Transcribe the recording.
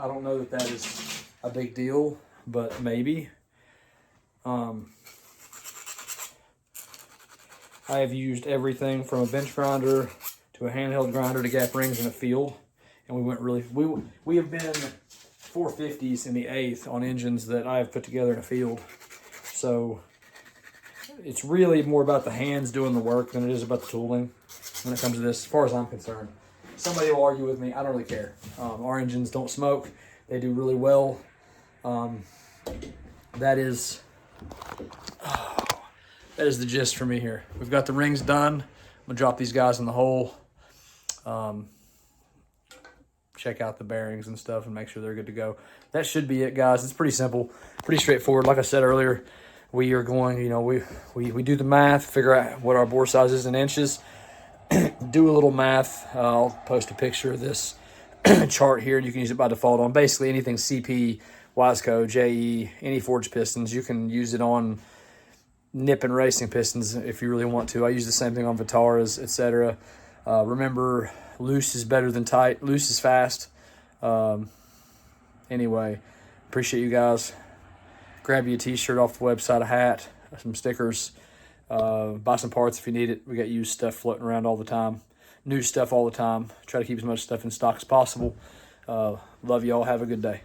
I don't know that is a big deal, but maybe. I have used everything from a bench grinder to a handheld grinder to gap rings in a field, and we went really. We have been 450s in the 8th on engines that I have put together in a field. So it's really more about the hands doing the work than it is about the tooling when it comes to this, as far as I'm concerned. Somebody will argue with me. I don't really care. Our engines don't smoke. They do really well. That is the gist for me here. We've got the rings done. I'm gonna drop these guys in the hole. Check out the bearings and stuff and make sure they're good to go. That should be it, guys. It's pretty simple, pretty straightforward. Like I said earlier, we are going, you know, we do the math, figure out what our bore size is in inches, do a little math. I'll post a picture of this chart here, and you can use it by default on basically anything CP, Wiseco, JE, any forged pistons. You can use it on nip and racing pistons if you really want to. I use the same thing on Vitaras, etc. Remember, loose is better than tight. Loose is fast. Anyway, appreciate you guys. Grab you a t-shirt off the website, a hat, some stickers. Buy some parts if you need it. We got used stuff floating around all the time. New stuff all the time. Try to keep as much stuff in stock as possible. Love y'all. Have a good day.